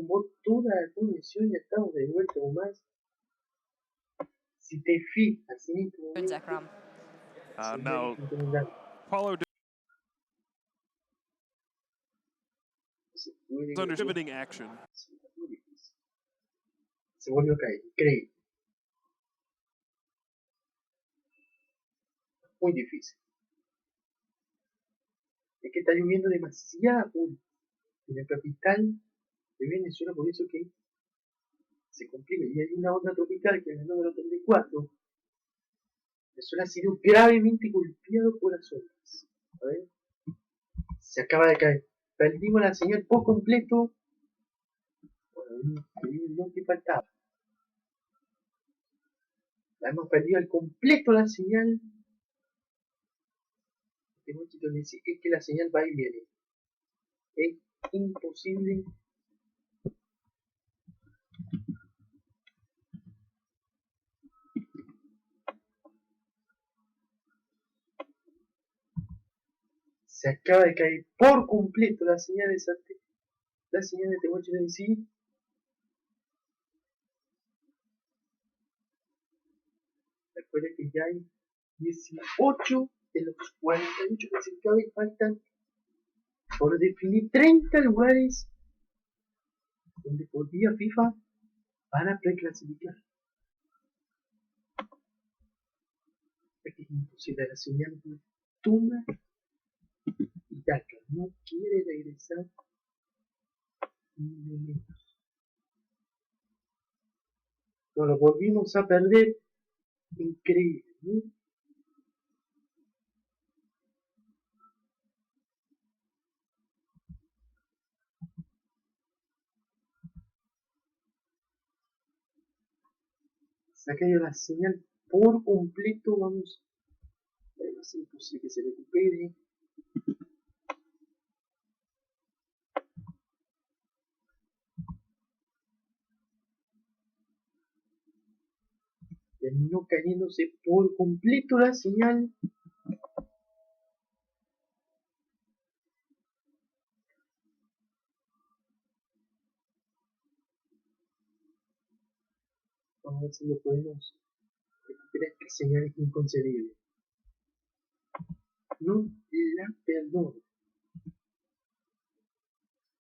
tumbó toda la conexión y estamos de vuelta o más. Si te fijas en este momento, Now, Paulo under pivoting action. Se volvió a caer, increíble. Muy difícil. Es que está lloviendo demasiado en la capital de Venezuela, por eso que se complica. Y hay una onda tropical que es la número 34. Venezuela ha sido gravemente golpeado por las ondas. A ver. Se acaba de caer. Perdimos la señal por completo. Bueno, lo que faltaba. La hemos perdido al completo la señal. Tengo que decir que la señal va y viene. Es imposible. Se acaba de caer por completo la señal de satélite. La señal de Day1 en sí. Recuerda que ya hay 18 de los 48 clasificados y faltan por definir 30 lugares donde por día FIFA van a preclasificar. Es que es imposible, la señal de Tuma y Daca no quiere regresar ni de menos. Nos lo volvimos a perder. Increíble, ¿no? Se ha caído la señal por completo. Vamos, va a ser imposible que se recupere. Terminó cayéndose por completo la señal. Vamos a ver si lo podemos recuperar. Esta señal es inconcebible. No la perdono.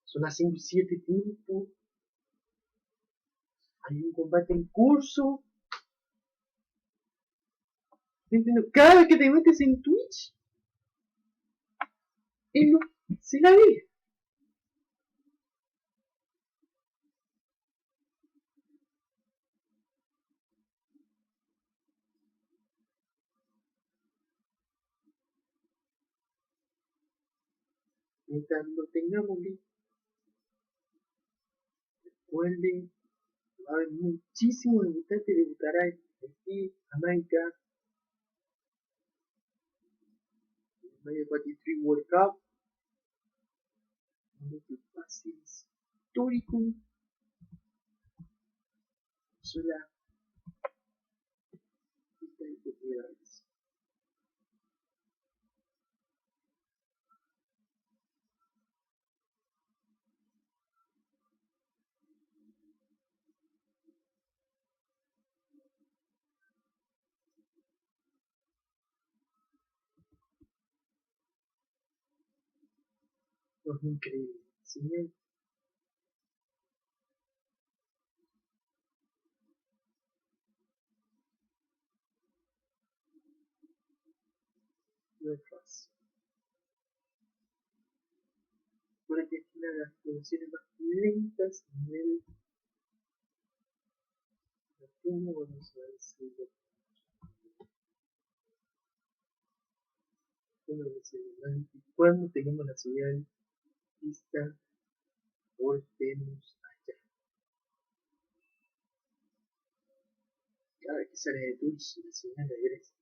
Son las 5:07 tiempo. Hay un combate en curso. Cada vez que te metes en Twitch, él no se la ve. Mientras lo tengamos listo, recuerden, va a haber muchísimos debutantes. Debutará aquí, Jamaica, el Mario 43 World Cup, uno de los pases históricos. Venezuela, esta es por primera vez. No es increíble. Señal. No es fácil. Por aquí es una de las producciones más lentas a nivel latino. Vamos a ver si lo cuando tengamos la señal lista, volvemos allá. Cada vez que sale de Twitch, la señal regresa.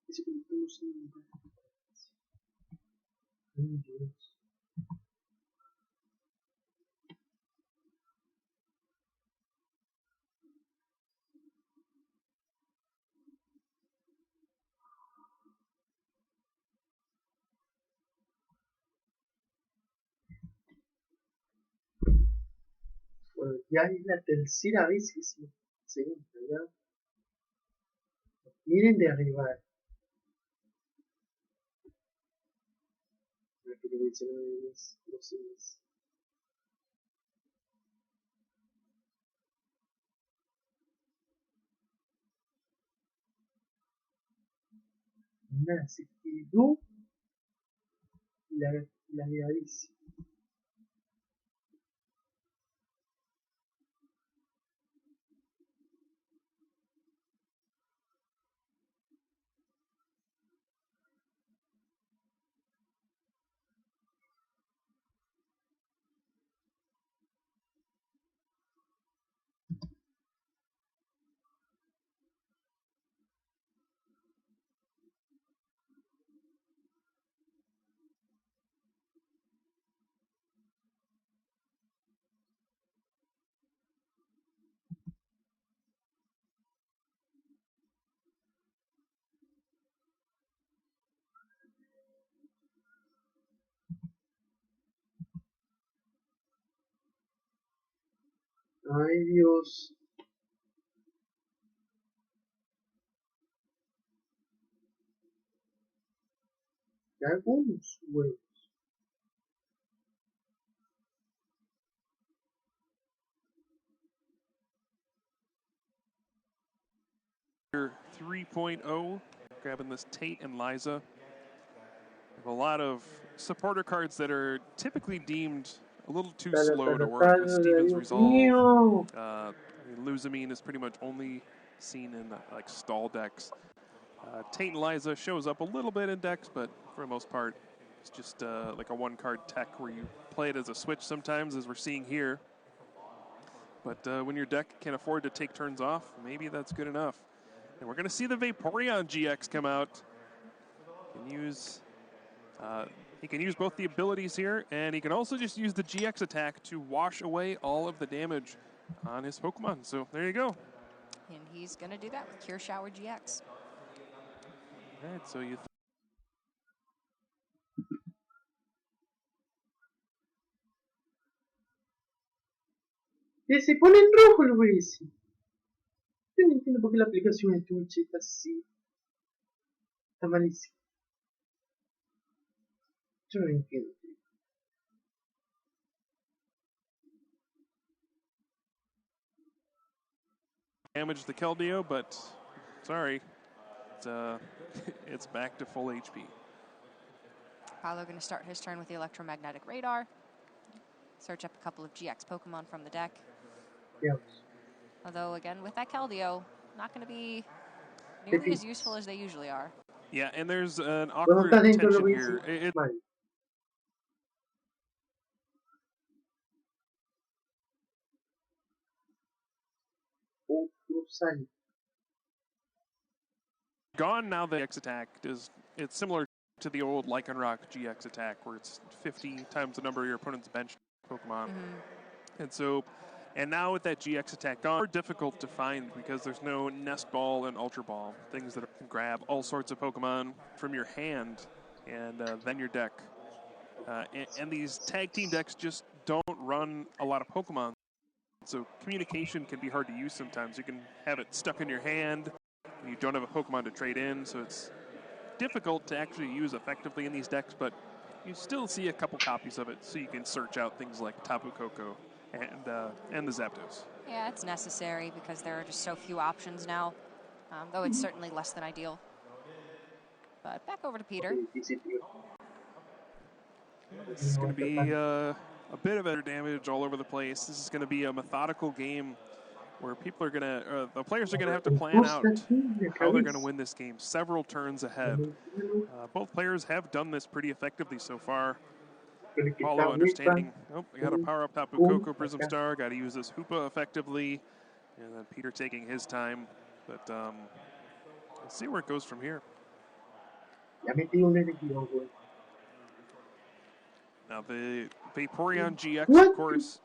Eso que estamos en un Dios. Ya es la tercera vez que se entra, ¿ya? Vienen de arribar. No es que te voy a decir los Nada, se quedó la heladísima. Ay, Dios. Ya algunos huevos. Here 3.0, grabbing this Tate and Liza. A lot of supporter cards that are typically deemed a little too slow to work with Steven's Resolve. Luzamine is pretty much only seen in like stall decks. Tate and Liza shows up a little bit in decks, but for the most part, it's just like a one-card tech where you play it as a switch sometimes, as we're seeing here. But when your deck can afford to take turns off, maybe that's good enough. And we're going to see the Vaporeon GX come out. He can use both the abilities here, and he can also just use the GX attack to wash away all of the damage on his Pokemon. So there you go. And he's going to do that with Cure Shower GX. All right, so you... Que se pone en rojo lo ves. Yo no entiendo por qué la aplicación de Twitch está así. Está malísima. Yo no entiendo. Damage the Keldeo, but sorry, it's back to full HP. Paulo going to start his turn with the electromagnetic radar. Search up a couple of GX Pokemon from the deck. Yes. Although, again, with that Keldeo, not going to be nearly as useful as they usually are. Yeah, and there's an awkward tension here. Gone now. The GX attack it's similar to the old Lycanroc GX attack, where it's 50 times the number of your opponent's bench Pokemon. And now with that GX attack gone, more difficult to find because there's no Nest Ball and Ultra Ball, things that can grab all sorts of Pokemon from your hand and then your deck. And these tag team decks just don't run a lot of Pokemon. So communication can be hard to use sometimes. You can have it stuck in your hand, and you don't have a Pokemon to trade in, so it's difficult to actually use effectively in these decks, but you still see a couple copies of it, so you can search out things like Tapu Koko and the Zapdos. Yeah, it's necessary because there are just so few options now, though it's certainly less than ideal. But back over to Peter. This is going to be a bit of better damage all over the place. This is going to be a methodical game where people are going to, the players are going to have to plan out how they're going to win this game several turns ahead. Both players have done this pretty effectively so far. Paulo understanding, we got to power up Tapu Koko, Prism Star, got to use this Hoopa effectively, and then Peter taking his time. But let's see where it goes from here. Now the Vaporeon GX, of course,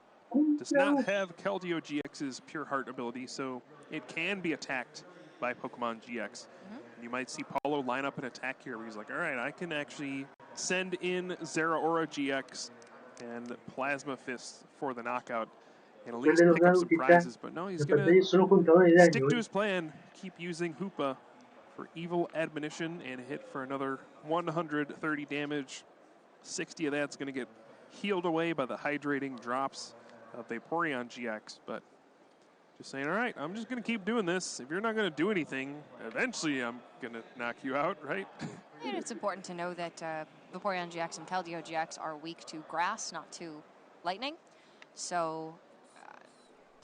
does not have Keldeo GX's Pure Heart ability, so it can be attacked by Pokemon GX. You might see Paulo line up an attack here where he's like, all right, I can actually send in Zeraora GX and Plasma Fist for the knockout. and at ¿Cuál least de los pick up dados some que está prizes. But no, en he's la going pantalla son los contadores to de stick daño? to his plan, keep using Hoopa for evil admonition and hit for another 130 damage. 60 of that's going to get healed away by the hydrating drops of Vaporeon GX, but just saying, all right, I'm just going to keep doing this. If you're not going to do anything, eventually I'm going to knock you out, right? And it's important to know that Vaporeon GX and Keldeo GX are weak to grass, not to lightning. So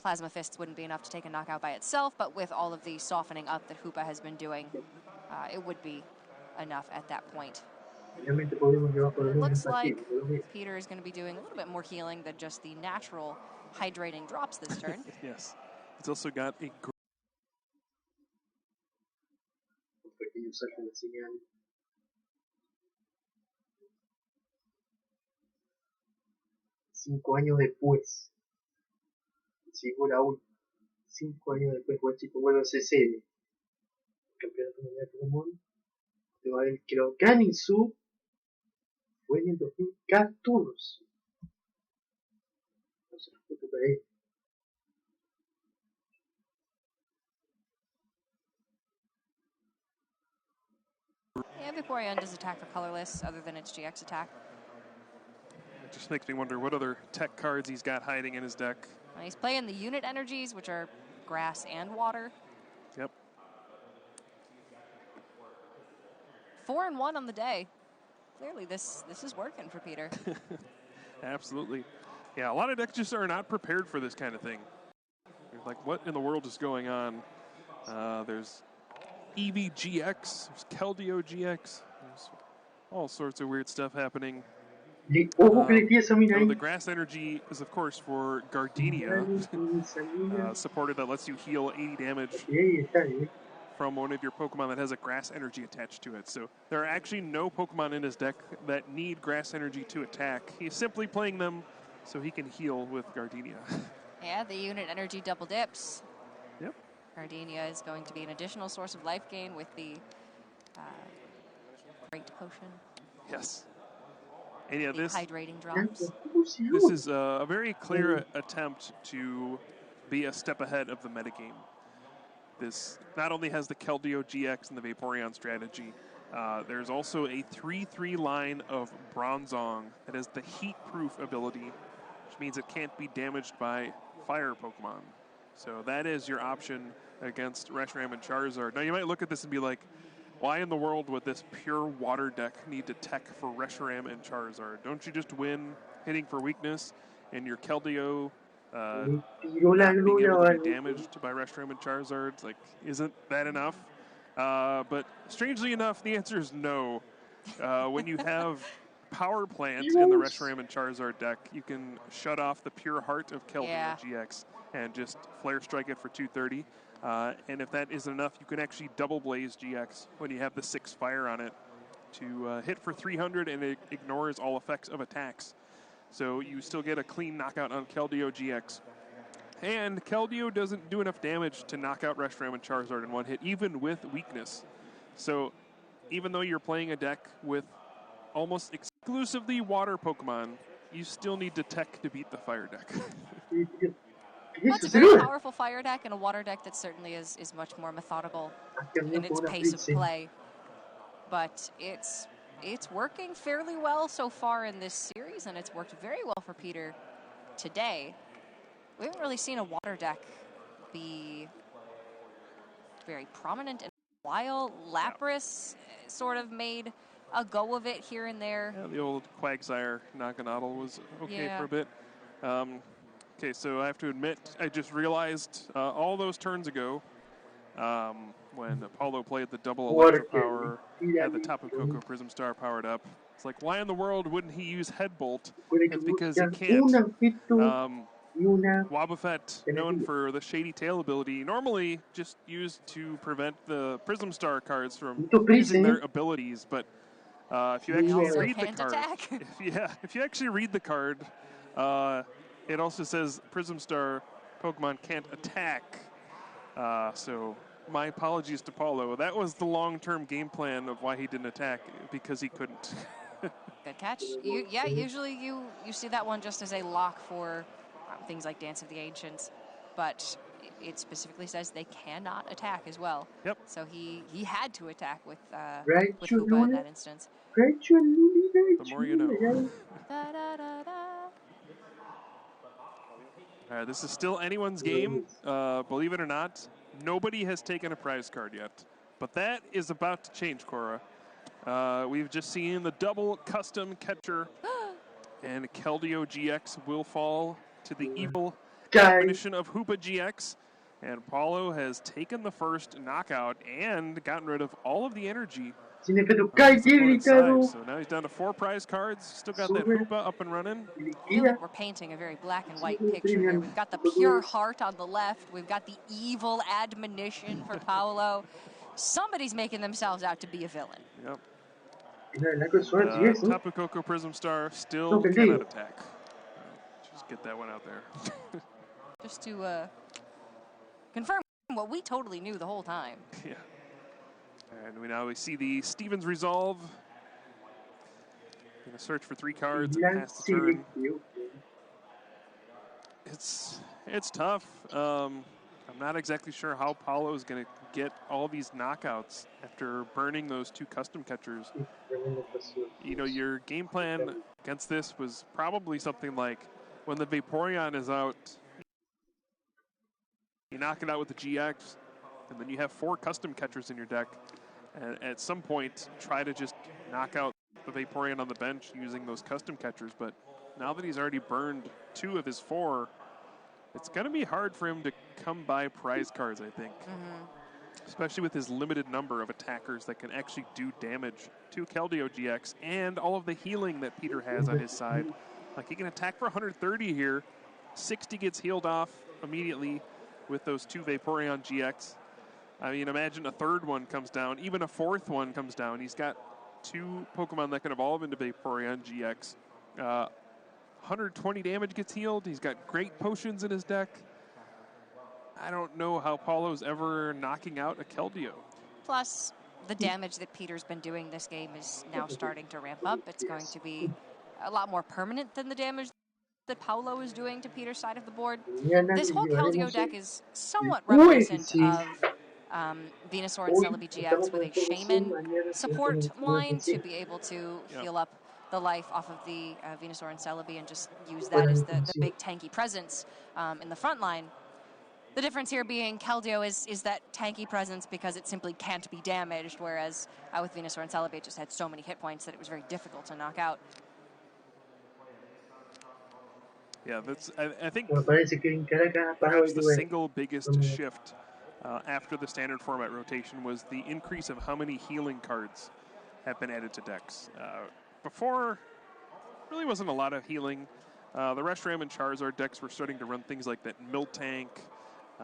Plasma Fists wouldn't be enough to take a knockout by itself, but with all of the softening up that Hoopa has been doing, it would be enough at that point. Realmente podemos llevar por lo It menos looks un like partido, por lo menos. Peter is going to be doing a little bit more healing than just the natural hydrating drops this turn. Yes. It's also got a Un pequeño salto de señal. 5 años después. Llegó la última. 5 años después, Guachito vuelve a ser sede. Campeonato Mundial de Pokémon. Te va a ver que lo Ganisu fue en el 2014. No se nos puede tocar ahí. Yeah, Vaporeon does attack for colorless other than its GX attack. It just makes me wonder what other tech cards he's got hiding in his deck. He's playing the unit energies, which are grass and water. Yep. 4-1 on the day. Clearly, this is working for Peter. Absolutely. Yeah, a lot of decks just are not prepared for this kind of thing. You're like, what in the world is going on? There's Eevee GX, there's Keldeo GX, there's all sorts of weird stuff happening. Ojo que le tira esa mina ahí. The grass energy is, of course, for Gardenia, supported that lets you heal 80 damage Ahí está, from one of your Pokemon that has a grass energy attached to it. So there are actually no Pokemon in his deck that need grass energy to attack. He's simply playing them so he can heal with Gardenia. Yeah, the unit energy double dips. Yep. Gardenia is going to be an additional source of life gain with the Great Potion. Yes. And yeah, this hydrating drops. This is a very clear attempt to be a step ahead of the metagame. This not only has the Keldeo GX and the Vaporeon strategy, there's also a 3/3 line of Bronzong that has the heat-proof ability, which means it can't be damaged by fire Pokemon. So that is your option against Reshiram and Charizard. Now you might look at this and be like, why in the world would this pure water deck need to tech for Reshiram and Charizard? Don't you just win hitting for weakness and your Keldeo not being able to be damaged by Reshiram and Charizard? It's like, isn't that enough? But strangely enough, the answer is no. When you have Power Plant in the Reshiram and Charizard deck, you can shut off the pure heart of Keldeo GX and just Flare Strike it for 230. And if that isn't enough, you can actually Double Blaze GX when you have the 6 fire on it to hit for 300, and it ignores all effects of attacks. So you still get a clean knockout on Keldeo GX. And Keldeo doesn't do enough damage to knock out Reshiram and Charizard in one hit, even with weakness. So even though you're playing a deck with almost exclusively water Pokemon, you still need to tech to beat the fire deck. Well, it's a very powerful fire deck and a water deck that certainly is much more methodical in its pace of play. But it's working fairly well so far in this series, and it's worked very well for Peter today. We haven't really seen a water deck be very prominent in a while. Lapras sort of made a go of it here and there. Yeah, the old Quagsire Naganadel was okay for a bit. Okay, so I have to admit, I just realized all those turns ago when Apollo played the double Electro Power at the Tapu Koko Prism Star powered up. It's like, why in the world wouldn't he use Headbolt? It's because he can't. Wobbuffet, known for the Shady Tail ability, normally just used to prevent the Prism Star cards from using their abilities, but if you actually read the card, if you actually read the card, it also says Prism Star Pokemon can't attack. So my apologies to Paulo. That was the long-term game plan of why he didn't attack, because he couldn't. Good catch. Usually you see that one just as a lock for things like Dance of the Ancients, but it specifically says they cannot attack as well. Yep. So he had to attack with Right, Hoopa in that instance. The more you know. Da, da, da, da. All right, this is still anyone's game. Believe it or not, nobody has taken a prize card yet. But that is about to change, Cora. We've just seen the double custom catcher, and Keldeo GX will fall to the evil admonition of Hoopa GX. And Paulo has taken the first knockout and gotten rid of all of the energy on his opponent's side. So now he's down to 4 prize cards. Still got that Hoopa up and running. I feel like we're painting a very black and white picture here. We've got the pure heart on the left. We've got the evil admonition for Paulo. Somebody's making themselves out to be a villain. Yep. Eso. Tapu Koko Prism Star still cannot attack. Just get that one out there. Just to confirm what we totally knew the whole time. Yeah. And we see the Stevens Resolve. Gonna search for 3 cards and pass the turn. It's tough. I'm not exactly sure how Paulo is gonna get all these knockouts after burning those 2 custom catchers. You know, your game plan against this was probably something like when the Vaporeon is out, you knock it out with the GX, and then you have 4 custom catchers in your deck. And at some point, try to just knock out the Vaporeon on the bench using those custom catchers. But now that he's already burned 2 of his 4, it's going to be hard for him to come by prize cards, I think. Especially with his limited number of attackers that can actually do damage to Keldeo GX and all of the healing that Peter has on his side. Like, he can attack for 130 here. 60 gets healed off immediately with those 2 Vaporeon GX. I mean, imagine a 3rd one comes down, even a 4th one comes down. He's got 2 Pokemon that can evolve into Vaporeon GX. 120 damage gets healed. He's got great potions in his deck. I don't know how Paulo's ever knocking out a Keldeo. Plus, the damage that Peter's been doing this game is now starting to ramp up. It's going to be a lot more permanent than the damage that Paulo is doing to Peter's side of the board. This whole Keldeo deck is somewhat reminiscent of Venusaur and Celebi GX with a Shaman support line to be able to heal up the life off of the Venusaur and Celebi and just use that as the big tanky presence in the front line. The difference here being Keldeo is that tanky presence because it simply can't be damaged, whereas with Venusaur and Celebi it just had so many hit points that it was very difficult to knock out. Yeah, that's. I think perhaps the single biggest shift after the standard format rotation was the increase of how many healing cards have been added to decks. Before, really wasn't a lot of healing. The Reshiram and Charizard decks were starting to run things like that Miltank,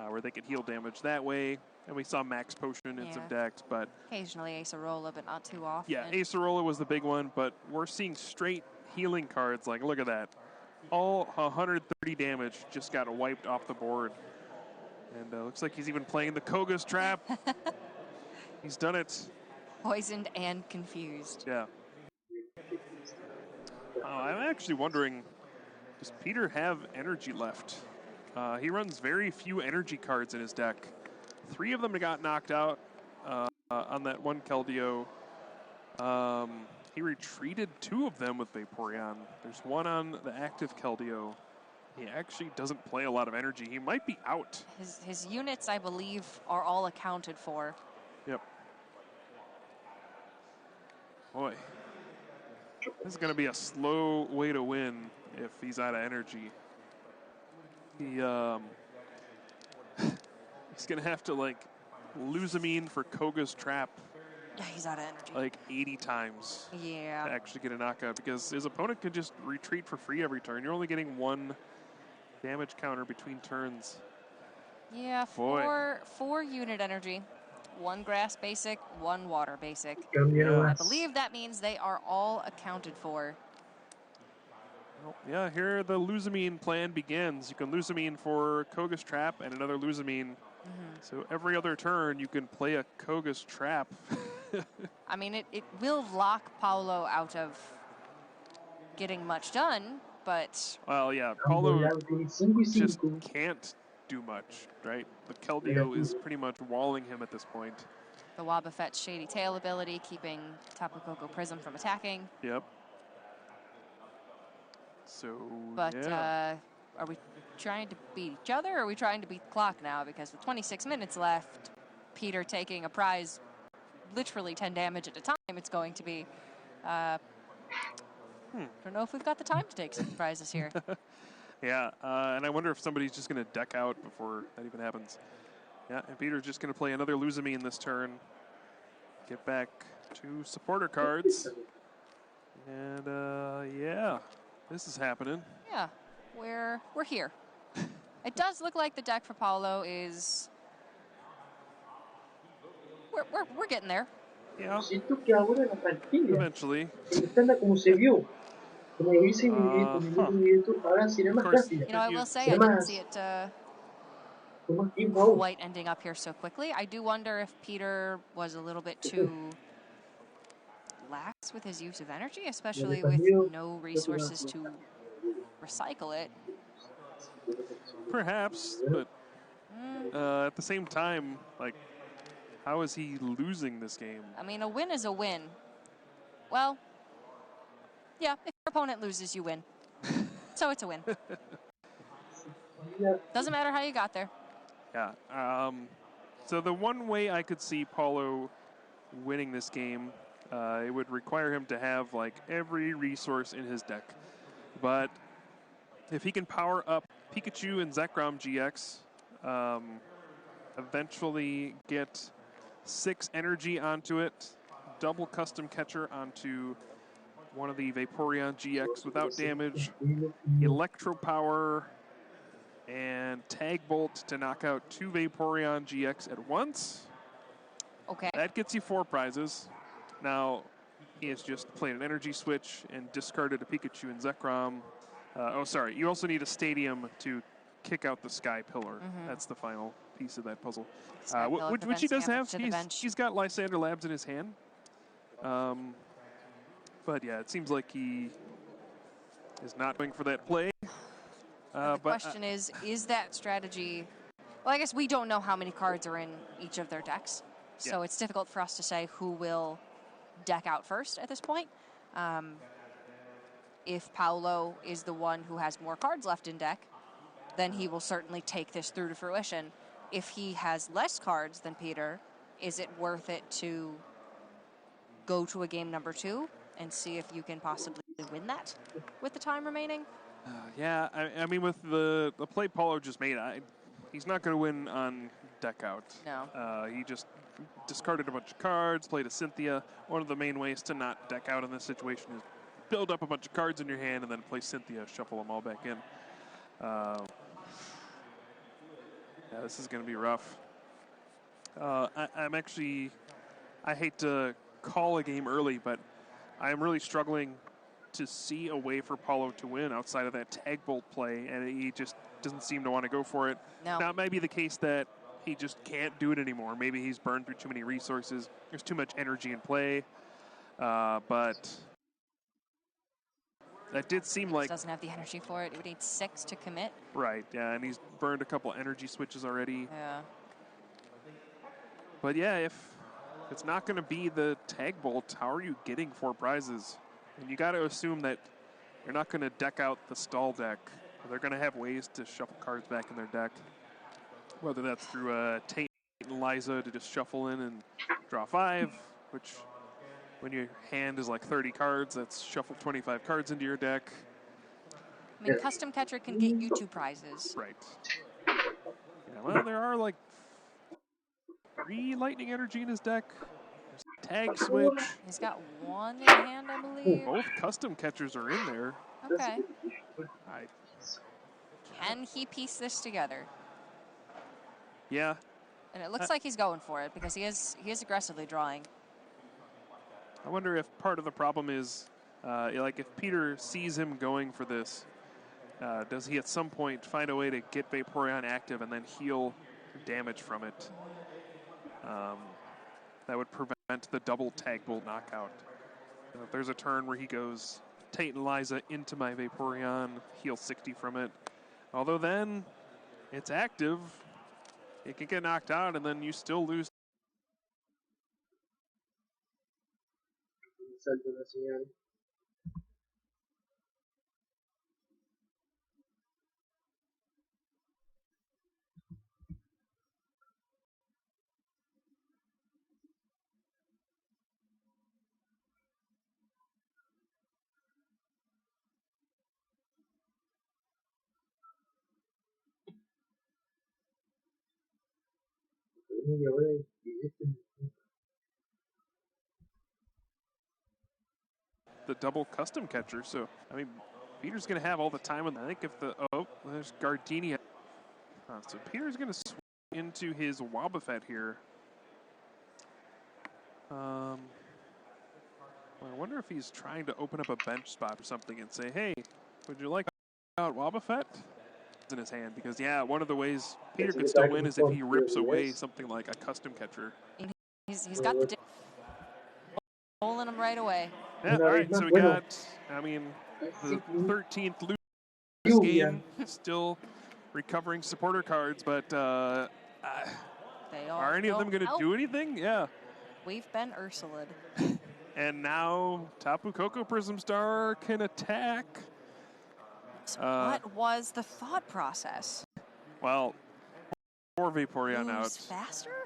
where they could heal damage that way. And we saw Max Potion in some decks, but occasionally Acerola, but not too often. Yeah, Acerola was the big one, but we're seeing straight healing cards. Like, look at that. All 130 damage just got wiped off the board. And looks like he's even playing the Koga's Trap. He's done it. Poisoned and confused. Yeah. I'm actually wondering, does Peter have energy left? He runs very few energy cards in his deck. 3 of them got knocked out on that one Keldeo. He retreated 2 of them with Vaporeon. There's 1 on the active Keldeo. He actually doesn't play a lot of energy. He might be out. His units, I believe, are all accounted for. Yep. Boy. This is going to be a slow way to win if he's out of energy. He's going to have to, like, lose Amine for Koga's Trap. Yeah, he's out of energy. Like 80 times. Yeah. To actually get a knockout because his opponent can just retreat for free every turn. You're only getting 1 damage counter between turns. Yeah, 4 unit energy. 1 grass basic, 1 water basic. Yeah. I believe that means they are all accounted for. Well, yeah, here the Luzamine plan begins. You can Luzamine for Koga's Trap and another Luzamine. So every other turn you can play a Koga's Trap. I mean, it will lock Paulo out of getting much done, but... Well, yeah, Paulo just can't do much, right? The Keldeo is pretty much walling him at this point. The Wobbuffet's Shady Tail ability, keeping Tapu Koko Prism from attacking. Yep. So, but, yeah. Are we trying to beat each other, or are we trying to beat the clock now? Because with 26 minutes left, Peter taking a prize, literally 10 damage at a time, it's going to be... Don't know if we've got the time to take some prizes here. Yeah, and I wonder if somebody's just going to deck out before that even happens. Yeah, and Peter's just going to play another Lose-A-Me in this turn. Get back to supporter cards. And, yeah, this is happening. Yeah, we're here. It does look like the deck for Paulo is... We're getting there. Yeah. Eventually. You know, I will say I didn't see it quite ending up here so quickly. I do wonder if Peter was a little bit too lax with his use of energy, especially with no resources to recycle it. Perhaps, but at the same time, like, how is he losing this game? I mean, a win is a win. Well, yeah, if your opponent loses, you win. So it's a win. Doesn't matter how you got there. Yeah. So the one way I could see Paulo winning this game, it would require him to have, like, every resource in his deck. But if he can power up Pikachu and Zekrom GX, eventually get 6 energy onto it, double custom catcher onto one of the Vaporeon GX without damage, Electro Power, and Tag Bolt to knock out 2 Vaporeon GX at once. Okay. That gets you 4 prizes. Now, he has just played an energy switch and discarded a Pikachu and Zekrom. You also need a stadium to kick out the Sky Pillar. That's the final piece of that puzzle. Which he does have. He's got Lysander Labs in his hand. But yeah, it seems like he is not going for that play. The question is that strategy... Well, I guess we don't know how many cards are in each of their decks. So it's difficult for us to say who will deck out first at this point. If Paulo is the one who has more cards left in deck, then he will certainly take this through to fruition. If he has less cards than Peter, is it worth it to go to a game number 2 and see if you can possibly win that with the time remaining? Yeah, I mean, with the play Paulo just made, he's not going to win on deck out. No. He just discarded a bunch of cards, played a Cynthia. One of the main ways to not deck out in this situation is build up a bunch of cards in your hand and then play Cynthia, shuffle them all back in. Yeah, this is going to be rough. I hate to call a game early, but I'm really struggling to see a way for Paulo to win outside of that Tag Bolt play, and he just doesn't seem to want to go for it. No. Now, it might be the case that he just can't do it anymore. Maybe he's burned through too many resources. There's too much energy in play. But that did seem like... He doesn't have the energy for it. It would need 6 to commit. Right, yeah, and he's burned a couple energy switches already. Yeah. But yeah, if it's not going to be the Tag Bolt, how are you getting 4 prizes? And you got to assume that you're not going to deck out the stall deck. They're going to have ways to shuffle cards back in their deck. Whether that's through Tate and Liza to just shuffle in and draw 5, which when your hand is like 30 cards, that's shuffle 25 cards into your deck. I mean, Custom Catcher can get you 2 prizes. Right. Yeah, well, there are like 3 lightning energy in his deck. Tag switch. He's got 1 in hand, I believe. Both custom catchers are in there. Okay. Can he piece this together? Yeah. And it looks like he's going for it because he is aggressively drawing. I wonder if part of the problem is, like if Peter sees him going for this, does he at some point find a way to get Vaporeon active and then heal damage from it? That would prevent the double Tag Bolt knockout. If there's a turn where he goes Titanize into my Vaporeon, heal 60 from it. Although then, it's active. It can get knocked out, and then you still lose. Salto una señal. Media hora y the double custom catcher, so I mean Peter's gonna have all the time, and I think if the there's Gardenia, so Peter's gonna swing into his Wobbuffet here. I wonder if he's trying to open up a bench spot or something and say, hey, would you like out Wobbuffet? It's in his hand, because yeah, one of the ways Peter could still win is if he rips away something like a custom catcher. He's got the pulling him right away. Yeah, all right, so we got, I mean, the 13th lose game, still recovering supporter cards, but are any of them going to do anything? Yeah. We've been Ursula'd. And now Tapu Koko Prism Star can attack. What was the thought process? Well, 4 Vaporeon out. Faster?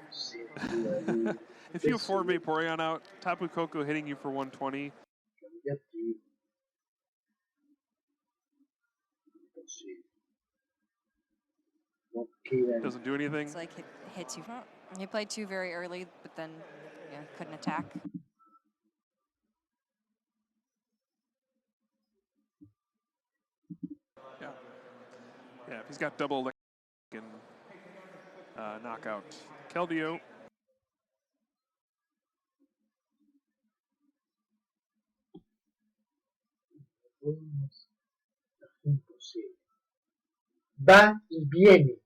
If you have 4 Vaporeon out, Tapu Koko hitting you for 120. Doesn't do anything. It's like it hits you. He played 2 very early, but then couldn't attack. Yeah, if he's got double lick and knockout. Keldeo. Va y viene.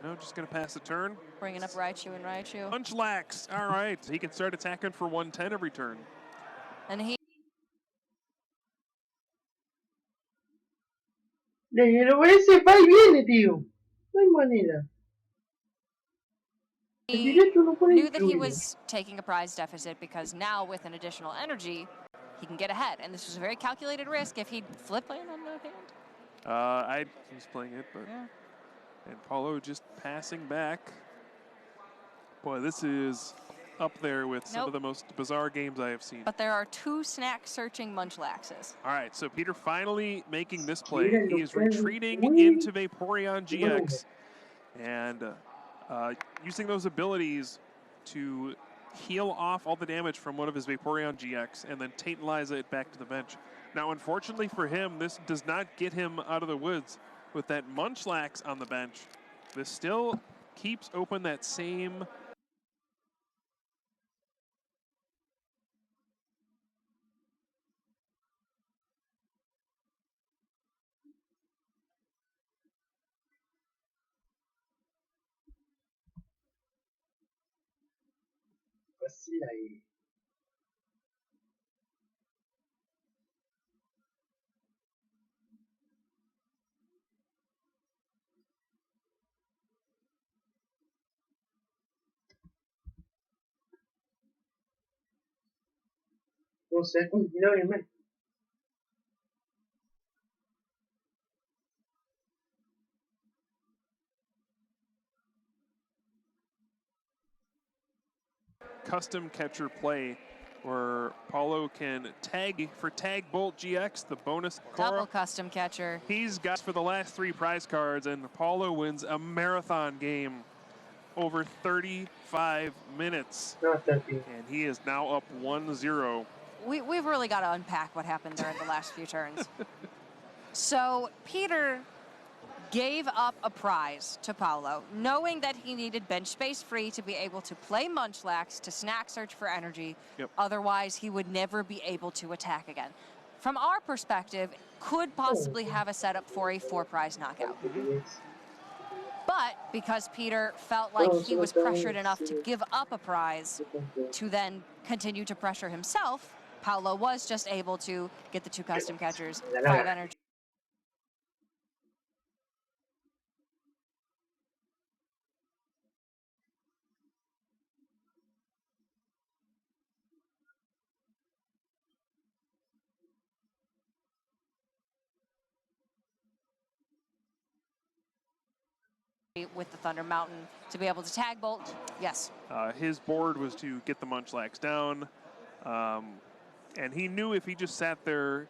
No, just going to pass the turn. Bringing up Raichu and Raichu. Munchlax. All right. He can start attacking for 110 every turn. And he... Pero ese va y viene, tío. No hay manera. He knew that he was taking a prize deficit, because now with an additional energy, he can get ahead. And this was a very calculated risk if he'd flip in on the hand. I was playing it, but... Yeah. And Paulo just passing back. Boy, this is up there with some of the most bizarre games I have seen. But there are 2 snack-searching Munchlaxes. All right, so Peter finally making this play. He is retreating into Vaporeon GX and using those abilities to heal off all the damage from one of his Vaporeon GX and then Titanize it back to the bench. Now, unfortunately for him, this does not get him out of the woods. With that Munchlax on the bench, this still keeps open that same No sé, mira, hermano. custom catcher play where Paulo can tag for Tag Bolt GX, the bonus double custom catcher. He's got for the last 3 prize cards, and Paulo wins a marathon game over 35 minutes. And he is now up 1-0. We've really got to unpack what happened there in the last few turns. So Peter gave up a prize to Paulo, knowing that he needed bench space free to be able to play Munchlax to snack search for energy. Yep. Otherwise, he would never be able to attack again. From our perspective, could possibly have a setup for a 4-prize knockout. But But because Peter felt like he was pressured enough to give up a prize to then continue to pressure himself, Paulo was just able to get the 2 custom catchers, 5 energy. With the Thunder Mountain to be able to tag bolt. Yes. His board was to get the Munchlax down, and he knew if he just sat there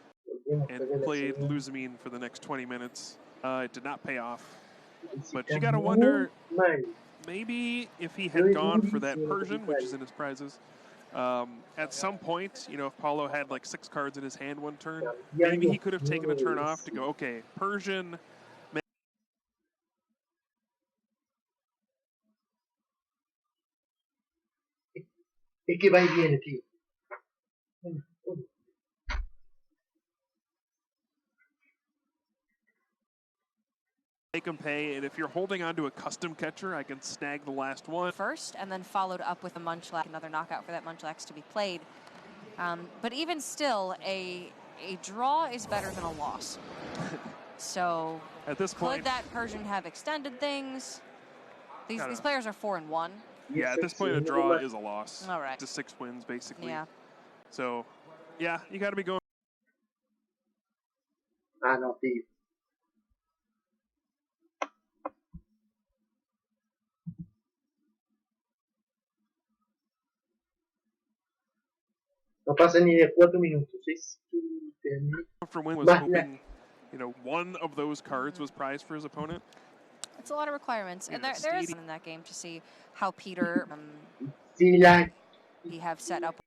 and played Luzamine for the next 20 minutes, it did not pay off. But you gotta wonder, maybe if he had gone for that Persian, which is in his prizes, at some point, you know, if Paulo had like 6 cards in his hand one turn, maybe he could have taken a turn off to go, okay, Persian. Es que va y viene, tío. Make him pay, and if you're holding on to a custom catcher, I can snag the last one. First, and then followed up with a Munchlax, another knockout for that Munchlax to be played. But even still, a draw is better than a loss. So at this point, could that Persian have extended things? These players are 4-1. Yeah, at this point, a draw is a loss. All right. To 6 wins, basically. Yeah. So, yeah, you got to be going. Ah, no, tío. No pasa ni de 4 minutos. For win was hoping, you know, one of those cards was prized for his opponent. It's a lot of requirements, and there is in that game to see how Peter he have set up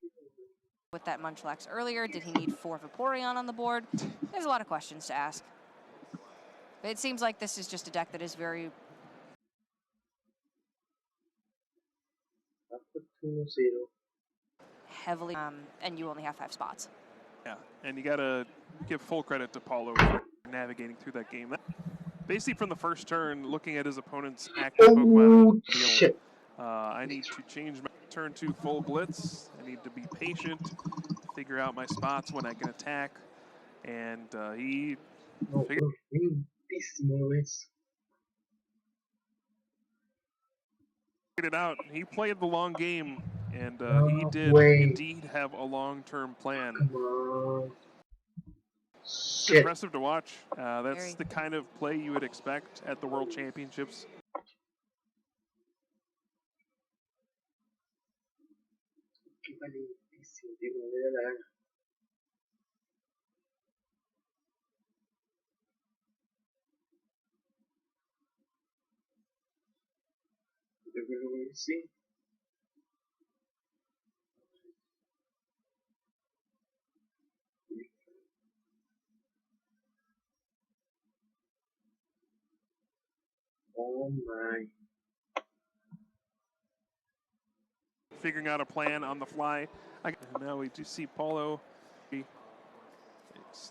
with that Munchlax earlier. Did he need 4 Vaporeon on the board? There's a lot of questions to ask. It seems like this is just a deck that is very heavily, and you only have 5 spots. Yeah, and you got to give full credit to Paulo for navigating through that game. Basically, from the first turn, looking at his opponent's active Pokemon, I need to change my turn to full blitz. I need to be patient, figure out my spots when I can attack, and he figured it out. He played the long game, and he did indeed have a long-term plan. It's impressive to watch. That's the kind of play you would expect at the World Championships. Sí. Oh my. Figuring out a plan on the fly. Now we do see Paulo.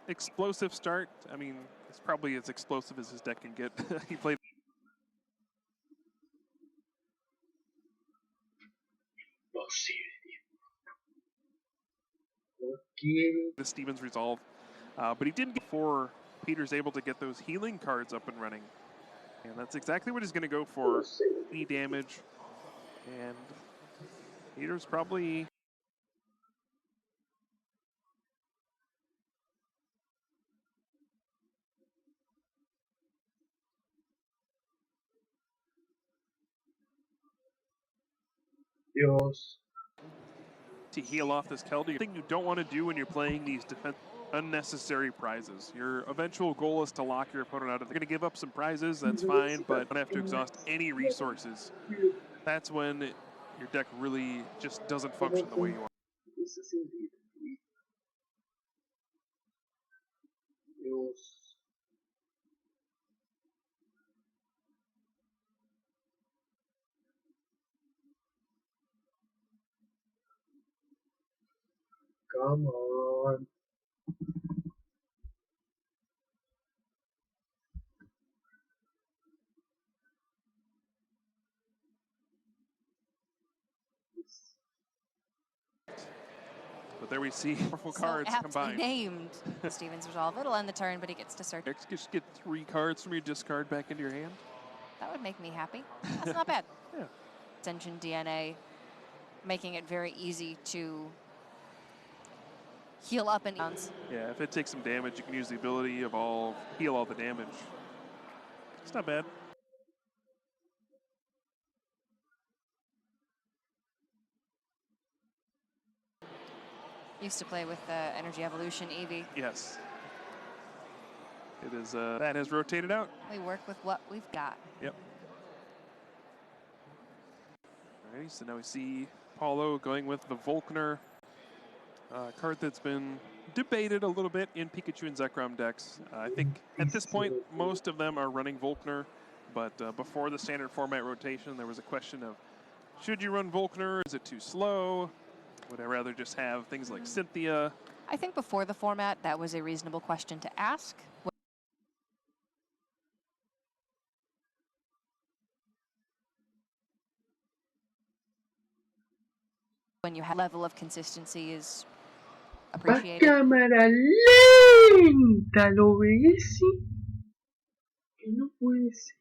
Explosive start. I mean, it's probably as explosive as his deck can get. He played. The Stevens resolve. But he didn't get before Peter's able to get those healing cards up and running. And that's exactly what he's going to go for. Any damage. And Peter's probably... Dios. To heal off this Keldeo. The thing you don't want to do when you're playing these unnecessary prizes. Your eventual goal is to lock your opponent out. If they're going to give up some prizes, that's fine, but don't have to exhaust any resources. That's when your deck really just doesn't function the way you want. Dios. Come on. But there we see powerful cards aptly combined. named Steven's Resolve. It'll end the turn, but he gets to search. Just get 3 cards from your discard back into your hand. That would make me happy. That's not bad. Yeah. Ascension DNA, making it very easy to heal up and downs. Yeah, if it takes some damage, you can use the ability Evolve, heal all the damage. It's not bad. Used to play with Energy Evolution Eevee. Yes. It is, that has rotated out. We work with what we've got. Yep. Alrighty, so now we see Paulo going with the Volkner card that's been debated a little bit in Pikachu and Zekrom decks. I think at this point, most of them are running Volkner, but before the standard format rotation, there was a question of, should you run Volkner? Is it too slow? Would I rather just have things like Cynthia? I think before the format, that was a reasonable question to ask. When you have level of consistency is appreciated. Cámara lenta, ¿lo ves? Que no puede ser.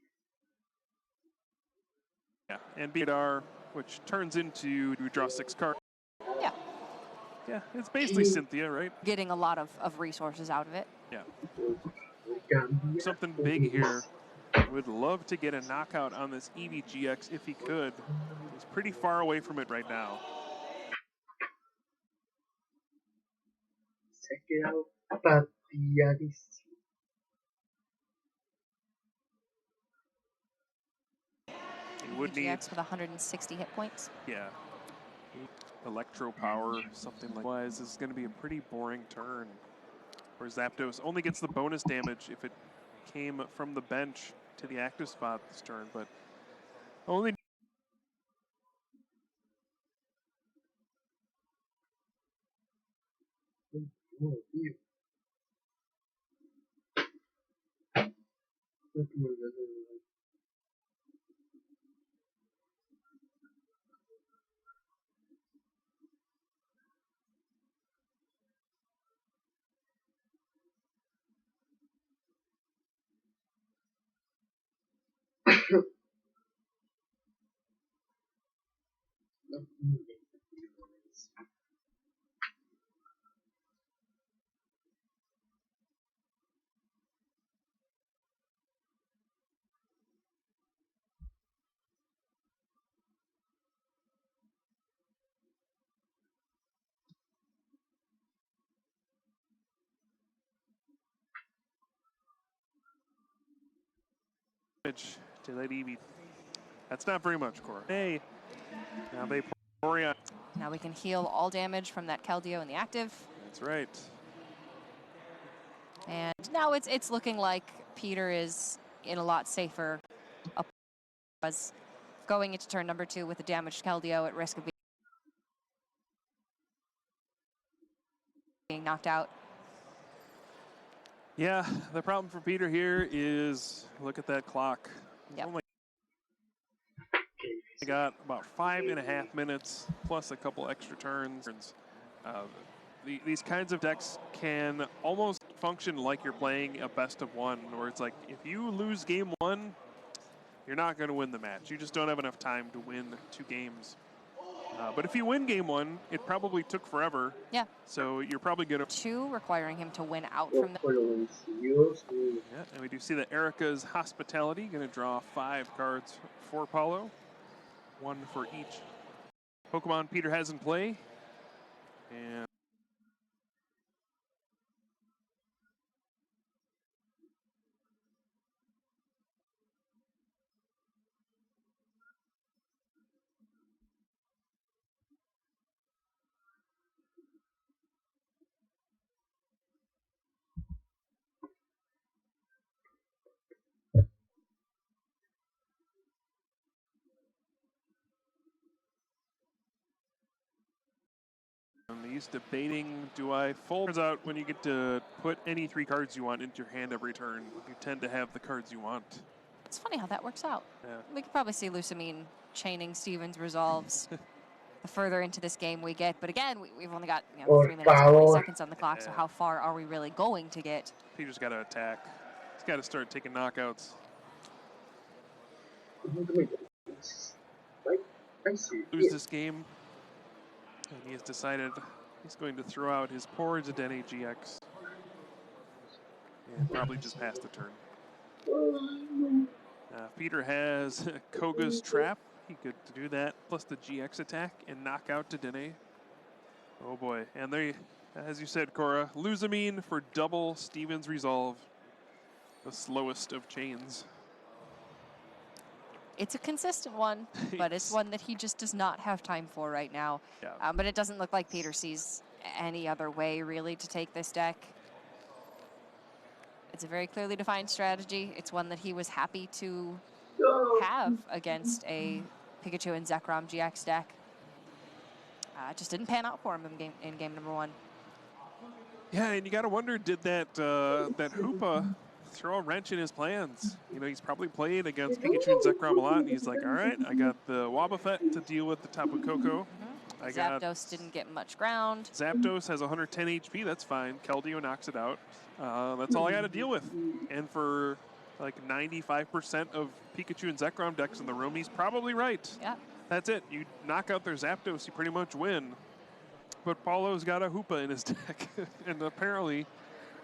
Yeah, and Bidar, which turns into you draw 6 cards. Yeah. Yeah, it's basically Cynthia, right? Getting a lot of resources out of it. Yeah. Something big here. Would love to get a knockout on this Eevee GX if he could. He's pretty far away from it right now. Se ha quedado pateadísimo. He would need GX with 160 hit points. Yeah. Electro power, something like that. This is going to be a pretty boring turn. Where Zapdos only gets the bonus damage if it came from the bench to the active spot this turn, but only. Oh, tío. No tuve que hacer nada. No tuve que hacer. To that Eevee. That's not very much, Cora. Hey, now they pour on. Now we can heal all damage from that Keldeo in the active. That's right. And now it's looking like Peter is in a lot safer was going into turn number 2 with a damaged Keldeo at risk of being knocked out. Yeah, the problem for Peter here is look at that clock. Yep. Only got about 5.5 minutes plus a couple extra turns. These kinds of decks can almost function like you're playing a best of 1, where it's like if you lose game 1, you're not going to win the match. You just don't have enough time to win 2 games. But if you win game 1, it probably took forever. Yeah. So you're probably going to 2, requiring him to win out from the. Yeah, and we do see that Erica's Hospitality going to draw 5 cards for Paulo, 1 for each Pokemon Peter has in play. And he's debating, do I fold? Turns out when you get to put any 3 cards you want into your hand every turn, you tend to have the cards you want. It's funny how that works out. Yeah. We could probably see Lusamine chaining Steven's Resolves the further into this game we get. But again, we've only got 3 minutes and 20 seconds on the clock, so how far are we really going to get? Peter's got to attack. He's got to start taking knockouts. Lose this game, and he has decided he's going to throw out his poor Dedenne GX and probably just pass the turn. Peter has Koga's Trap. He could do that, plus the GX attack, and knock out Dedenne. Oh boy. And they, as you said, Cora, Luzamine for double Steven's Resolve. The slowest of chains. It's a consistent one, but it's one that he just does not have time for right now. Yeah. But it doesn't look like Peter sees any other way, really, to take this deck. It's a very clearly defined strategy. It's one that he was happy to have against a Pikachu and Zekrom GX deck. It just didn't pan out for him in game number 1. Yeah, and you got to wonder, did that Hoopa throw a wrench in his plans? You know, he's probably played against Pikachu and Zekrom a lot, and he's like, all right, I got the Wobbuffet to deal with the Tapu Koko. Zapdos didn't get much ground. Zapdos has 110 HP, that's fine. Keldeo knocks it out. That's all I got to deal with. And for like 95% of Pikachu and Zekrom decks in the room, he's probably right. Yeah. That's it. You knock out their Zapdos, you pretty much win. But Paulo's got a Hoopa in his deck, and apparently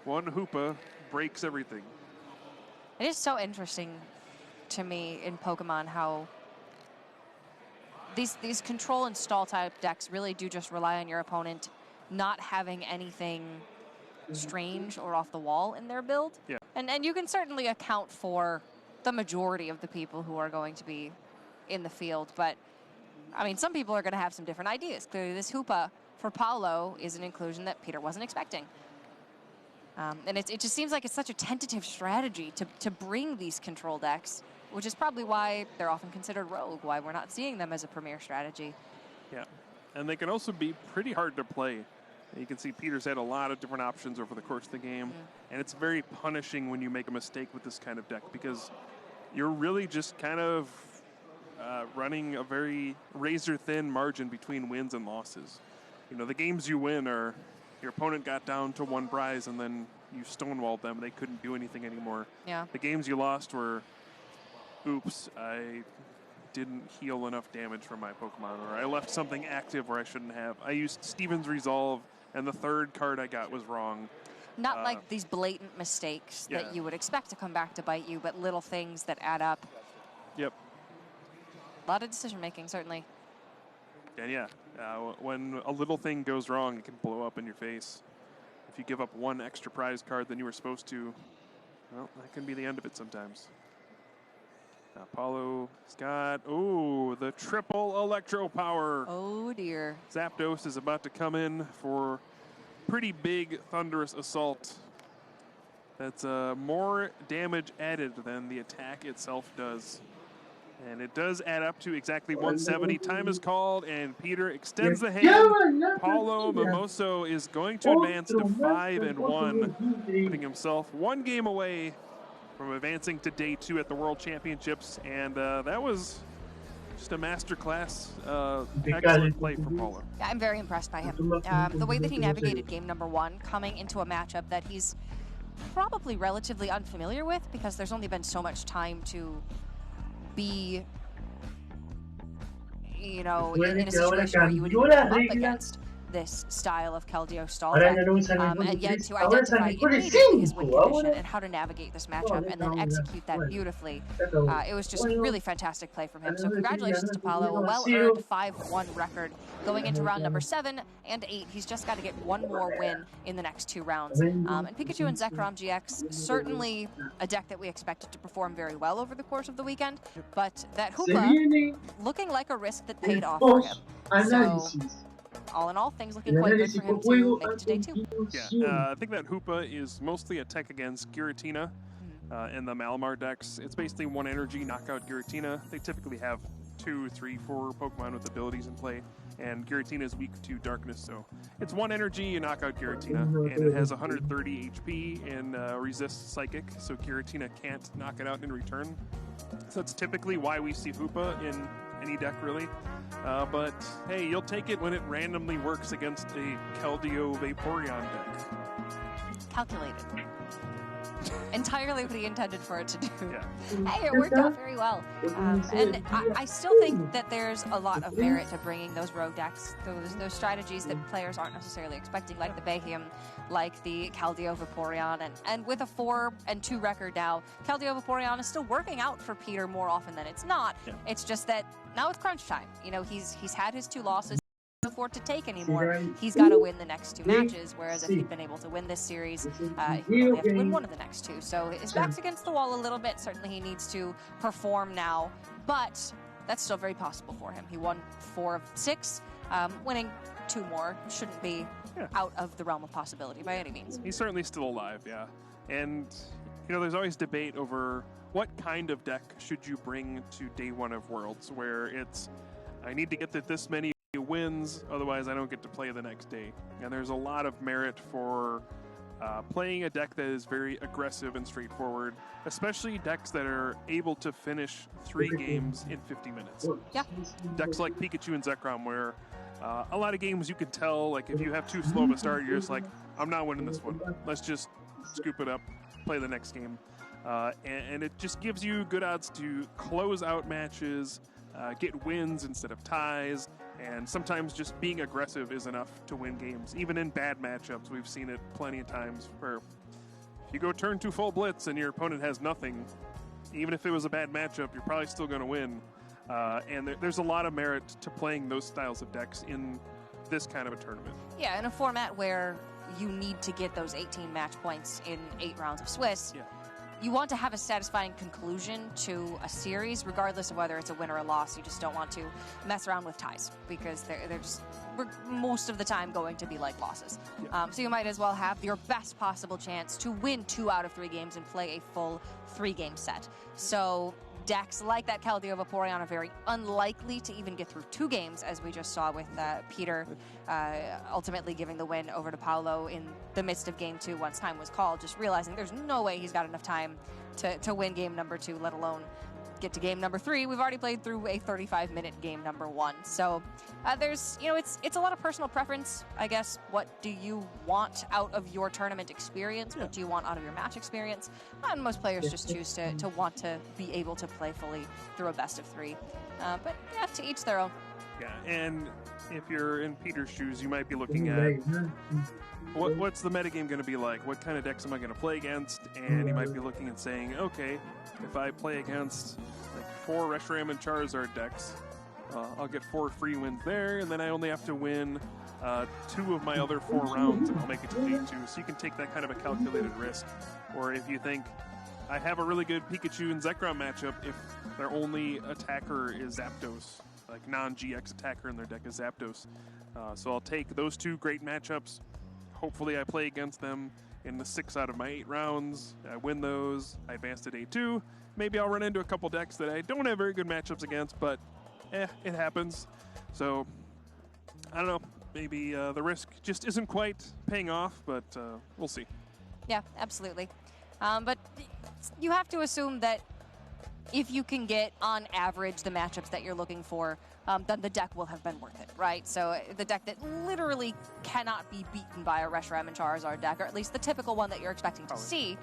one Hoopa breaks everything. It is so interesting to me in Pokemon how these control and stall type decks really do just rely on your opponent not having anything strange or off the wall in their build. Yeah. And you can certainly account for the majority of the people who are going to be in the field. But, I mean, some people are going to have some different ideas. Clearly, this Hoopa for Paulo is an inclusion that Peter wasn't expecting. And it just seems like it's such a tentative strategy to bring these control decks, which is probably why they're often considered rogue, why we're not seeing them as a premier strategy. Yeah, and they can also be pretty hard to play. You can see Peter's had a lot of different options over the course of the game, and it's very punishing when you make a mistake with this kind of deck because you're really just kind of running a very razor-thin margin between wins and losses. You know, the games you win are your opponent got down to 1 prize and then you stonewalled them. They couldn't do anything anymore. Yeah. The games you lost were, oops, I didn't heal enough damage from my Pokemon, or I left something active where I shouldn't have. I used Steven's Resolve, and the 3rd card I got was wrong. Not like these blatant mistakes that you would expect to come back to bite you, but little things that add up. Yep. A lot of decision-making, certainly. And yeah, when a little thing goes wrong, it can blow up in your face. If you give up 1 extra prize card than you were supposed to, well, that can be the end of it sometimes. Now, Paulo's got, the triple Electro Power. Oh, dear. Zapdos is about to come in for pretty big Thunderous Assault. That's more damage added than the attack itself does. And it does add up to exactly 170. Time is called, and Peter extends the hand. Paulo Mimoso is going to advance to 5-1, putting himself 1 game away from advancing to Day 2 at the World Championships. And that was just a masterclass, excellent play from Paulo. Yeah, I'm very impressed by him. The way that he navigated game number 1, coming into a matchup that he's probably relatively unfamiliar with because there's only been so much time to be, you know, in a situation where you would even come up against this style of Keldeo stall deck, and yet to identify immediately his win condition and how to navigate this matchup and then execute that beautifully. It was just really fantastic play from him. So congratulations to Paulo, a well-earned 5-1 record going into round number 7 and 8. He's just got to get 1 more win in the next 2 rounds. And Pikachu and Zekrom GX, certainly a deck that we expected to perform very well over the course of the weekend, but that Hoopa looking like a risk that paid off for him. So, all in all, things looking quite good for him to make it to Day 2. Yeah, I think that Hoopa is mostly a tech against Giratina in the Malamar decks. It's basically 1 energy, knock out Giratina. They typically have 2, 3, 4 Pokemon with abilities in play, and Giratina is weak to darkness, so it's 1 energy, you knock out Giratina, and it has 130 HP and resists Psychic, so Giratina can't knock it out in return. So that's typically why we see Hoopa in any deck really. But hey, you'll take it when it randomly works against a Keldeo Vaporeon deck. Calculated. Entirely what he intended for it to do. Yeah. Hey, it worked out very well. And I still think that there's a lot of merit to bringing those rogue decks, those strategies that players aren't necessarily expecting, like the Bayhem, like the Keldeo Vaporeon. And with a 4-2 record now, Keldeo Vaporeon is still working out for Peter more often than it's not. Yeah. It's just that now it's crunch time. You know, he's had his 2 losses. Afford to take anymore. He's got to win the next 2 matches, whereas if he'd been able to win this series, he would only have to win 1 of the next 2. So his back's against the wall a little bit. Certainly he needs to perform now, but that's still very possible for him. He won 4 of 6. Winning 2 more shouldn't be out of the realm of possibility by any means. He's certainly still alive, yeah. And, you know, there's always debate over what kind of deck should you bring to day 1 of Worlds, where it's, I need to get to this many wins, otherwise I don't get to play the next day. And there's a lot of merit for playing a deck that is very aggressive and straightforward, especially decks that are able to finish 3 games in 50 minutes. Yeah. Decks like Pikachu and Zekrom, where a lot of games you can tell, like if you have too slow of a start, you're just like, I'm not winning this one. Let's just scoop it up, play the next game. And it just gives you good odds to close out matches, get wins instead of ties, and sometimes just being aggressive is enough to win games. Even in bad matchups, we've seen it plenty of times where if you go turn 2 full blitz and your opponent has nothing, even if it was a bad matchup, you're probably still going to win. And there's a lot of merit to playing those styles of decks in this kind of a tournament. Yeah, in a format where you need to get those 18 match points in 8 rounds of Swiss. Yeah. You want to have a satisfying conclusion to a series, regardless of whether it's a win or a loss. You just don't want to mess around with ties, because they're just most of the time going to be like losses. Yeah. So you might as well have your best possible chance to win 2 out of 3 games and play a full 3-game set. So decks like that Keldeo Vaporeon are very unlikely to even get through 2 games, as we just saw with Peter ultimately giving the win over to Paulo in the midst of game 2 once time was called, just realizing there's no way he's got enough time to win game number 2, let alone get to game number 3. We've already played through a 35-minute game number 1. So there's, you know, it's a lot of personal preference, I guess. What do you want out of your tournament experience? What do you want out of your match experience? And most players just choose to want to be able to play fully through a best of 3. But yeah, to each their own. Yeah, and if you're in Peter's shoes, you might be looking at what's the metagame going to be like? What kind of decks am I going to play against? And you might be looking and saying, okay, if I play against like 4 Reshiram and Charizard decks, I'll get 4 free wins there, and then I only have to win 2 of my other 4 rounds, and I'll make it to day 2. So you can take that kind of a calculated risk. Or if you think, I have a really good Pikachu and Zekrom matchup if their only attacker is Zapdos, like non-GX attacker in their deck is Zapdos. So I'll take those 2 great matchups. Hopefully I play against them in the 6 out of my 8 rounds. I win those. I advance to day 2. Maybe I'll run into a couple decks that I don't have very good matchups against, but it happens. So I don't know. Maybe the risk just isn't quite paying off, but we'll see. Yeah, absolutely. But you have to assume that if you can get, on average, the matchups that you're looking for, then the deck will have been worth it, right? So the deck that literally cannot be beaten by a Reshiram and Charizard deck, or at least the typical one that you're expecting to see,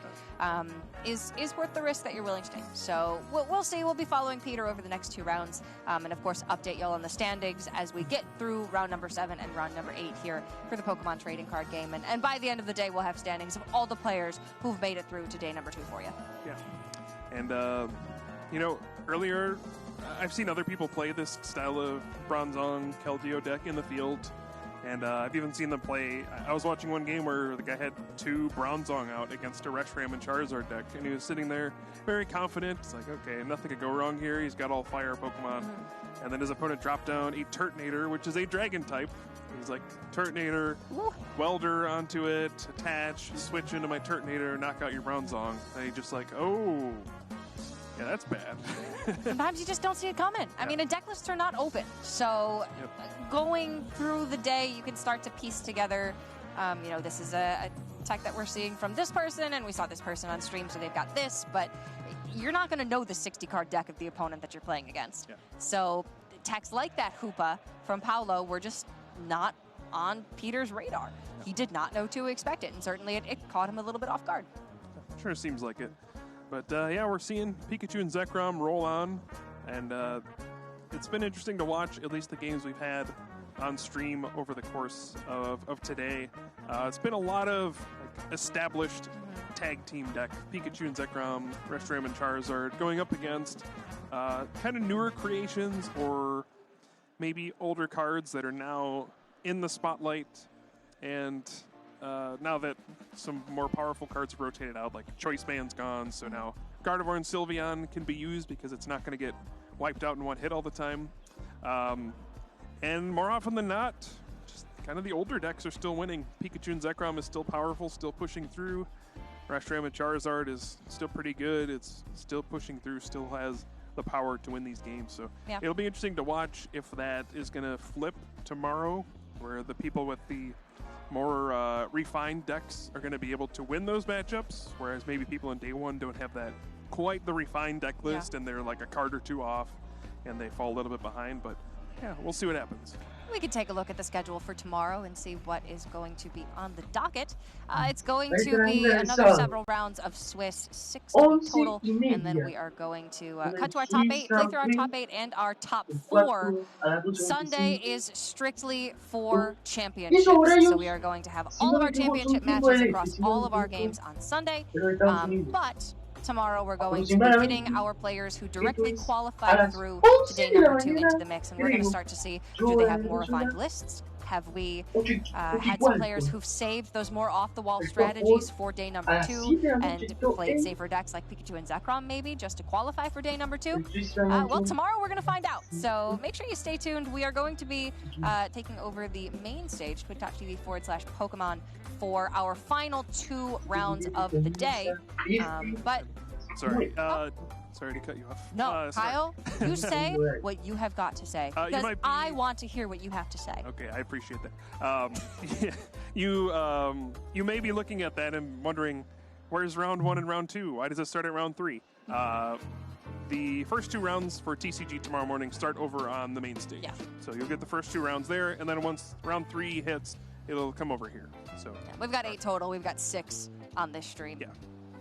is worth the risk that you're willing to take. So we'll see. We'll be following Peter over the next 2 rounds, and of course update y'all on the standings as we get through round number 7 and round number 8 here for the Pokemon trading card game. And by the end of the day, we'll have standings of all the players who've made it through to day number 2 for you. Yeah, and you know, earlier, I've seen other people play this style of Bronzong Keldeo deck in the field, and I've even seen them play. I was watching one game where the guy had 2 Bronzong out against a Reshiram and Charizard deck, and he was sitting there very confident. It's like, okay, nothing could go wrong here. He's got all fire Pokemon. Mm-hmm. And then his opponent dropped down a Turtonator, which is a dragon type. He's like, Turtonator, Welder onto it, attach, switch into my Turtonator, knock out your Bronzong. And he just like, oh... yeah, that's bad. Sometimes you just don't see it coming. I mean, and deck lists are not open. So going through the day, you can start to piece together, you know, this is a tech that we're seeing from this person, and we saw this person on stream, so they've got this. But you're not going to know the 60-card deck of the opponent that you're playing against. Yeah. So attacks like that Hoopa from Paulo were just not on Peter's radar. He did not know to expect it, and certainly it caught him a little bit off guard. Sure seems like it. But yeah, we're seeing Pikachu and Zekrom roll on, and it's been interesting to watch at least the games we've had on stream over the course of today. It's been a lot of established tag team deck. Pikachu and Zekrom, Reshiram and Charizard going up against kind of newer creations or maybe older cards that are now in the spotlight. And now that some more powerful cards have rotated out, like Choice Band's gone, so now Gardevoir and Sylveon can be used because it's not going to get wiped out in one hit all the time. And more often than not, just kind of the older decks are still winning. Pikachu and Zekrom is still powerful, still pushing through. Reshiram and Charizard is still pretty good. It's still pushing through, still has the power to win these games. So it'll be interesting to watch if that is going to flip tomorrow, where the people with the more refined decks are going to be able to win those matchups, whereas maybe people in Day 1 don't have that quite the refined deck list, and they're like a card or two off, and they fall a little bit behind. But yeah, we'll see what happens. We can take a look at the schedule for tomorrow and see what is going to be on the docket. It's going to be another several rounds of Swiss, 6 to be total, and then we are going to cut to our top 8, play through our top 8 and our top 4. Sunday is strictly for championships, so we are going to have all of our championship matches across all of our games on Sunday, but tomorrow we're going to be getting our players who directly qualified through to day number 2 into the mix, and we're going to start to see, do they have more refined lists? Have we had some players who've saved those more off-the-wall strategies for day number 2 and played safer decks like Pikachu and Zekrom maybe just to qualify for day number 2? Well, tomorrow we're going to find out. So make sure you stay tuned. We are going to be taking over the main stage, twitch.tv/Pokemon, for our final 2 rounds of the day. But sorry. Sorry to cut you off. No, Kyle, you say what you have got to say, because I want to hear what you have to say. Okay, I appreciate that. You may be looking at that and wondering, where's round 1 and round 2? Why does it start at round 3? The first 2 rounds for TCG tomorrow morning start over on the main stage. Yeah. So you'll get the first 2 rounds there, and then once round 3 hits, it'll come over here. So we've got 8 total. We've got 6 on this stream. Yeah.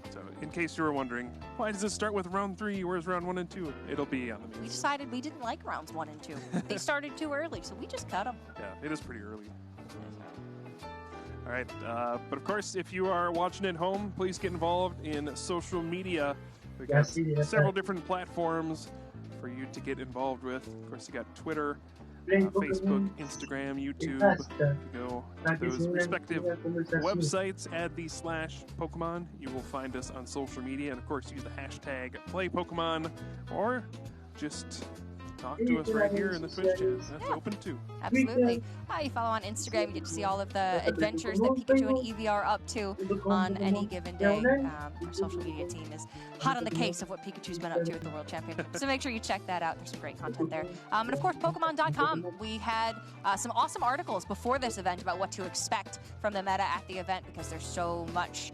So in case you were wondering, why does it start with round 3? Where's round 1 and 2? It'll be on the main. We decided we didn't like rounds 1 and 2. They started too early, so we just cut them. Yeah, it is pretty early. All right, but of course, if you are watching at home, please get involved in social media. We've got several different platforms for you to get involved with. Of course, you got Twitter, Facebook, Instagram, YouTube. Go to those respective websites, add the /Pokemon. You will find us on social media, and of course, use the hashtag #PlayPokemon, or just talk to us right here in the Twitch chat. That's open too. Absolutely. You follow on Instagram, you get to see all of the adventures that Pikachu and Eevee are up to on any given day. Our social media team is hot on the case of what Pikachu's been up to at the World Championship. So make sure you check that out. There's some great content there. And of course, Pokemon.com. We had some awesome articles before this event about what to expect from the meta at the event, because there's so much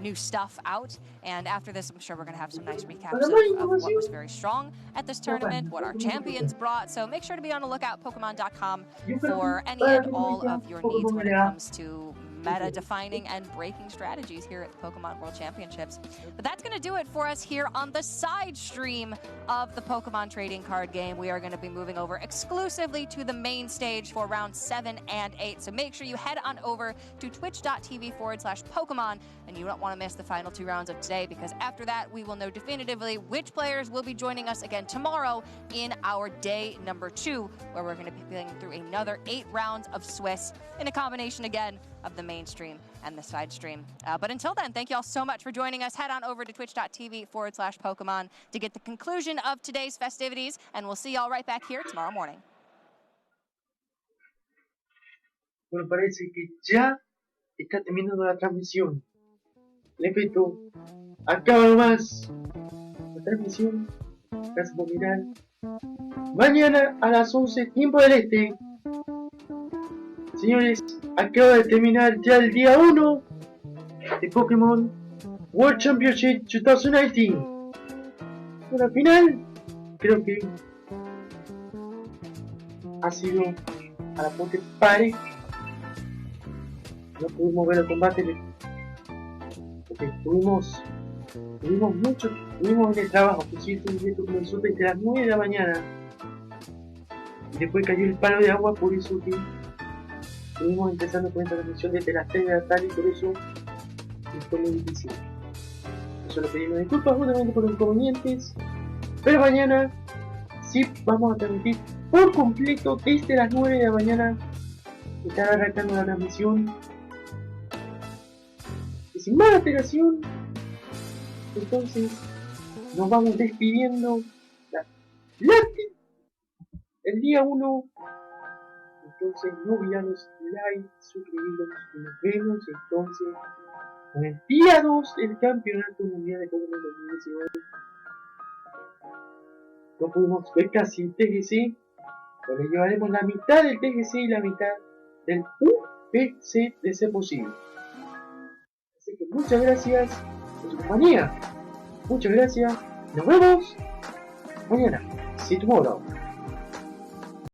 new stuff out. And after this, I'm sure we're going to have some nice recaps of what was very strong at this tournament, what our champions brought. So make sure to be on the lookout, Pokemon.com, for any and all of your needs when it comes to meta-defining and breaking strategies here at the Pokemon World Championships. But that's going to do it for us here on the side stream of the Pokemon trading card game. We are going to be moving over exclusively to the main stage for rounds 7 and 8. So make sure you head on over to twitch.tv/Pokemon, and you don't want to miss the final 2 rounds of today, because after that, we will know definitively which players will be joining us again tomorrow in our day number 2, where we're going to be playing through another 8 rounds of Swiss in a combination again of the mainstream and the side stream. But until then, thank you all so much for joining us. Head on over to twitch.tv/Pokemon to get the conclusion of today's festivities, and we'll see y'all right back here tomorrow morning. Bueno, parece que ya está terminando la transmisión. Repito, acaba nomás la transmisión. Gracias por mirar. Mañana a las 11, tiempo del este. Señores, acaba de terminar ya el día 1 de Pokémon World Championship 2019. Bueno, al final, creo que ha sido a la Poké Pare. No pudimos ver el combate porque estuvimos en el trabajo, que sí, esto comenzó desde las 9 de la mañana. Y después cayó el palo de agua, por eso que estuvimos empezando con esta transmisión desde las 3 de la tarde y por eso fue muy difícil. Solo pedimos disculpas justamente por los inconvenientes, pero mañana sí vamos a transmitir por completo desde las 9 de la mañana. Estará arrancando la transmisión y sin más alteración, entonces nos vamos despidiendo la Latin el día 1. Entonces no olvidamos like, suscribirnos y nos vemos entonces en el día 2 del Campeonato Mundial de Pokémon 2019. No pudimos ver casi el TGC, pero le llevaremos la mitad del TGC y la mitad del UPC de ser posible. Así que muchas gracias por su compañía. Muchas gracias. Nos vemos mañana. See you tomorrow.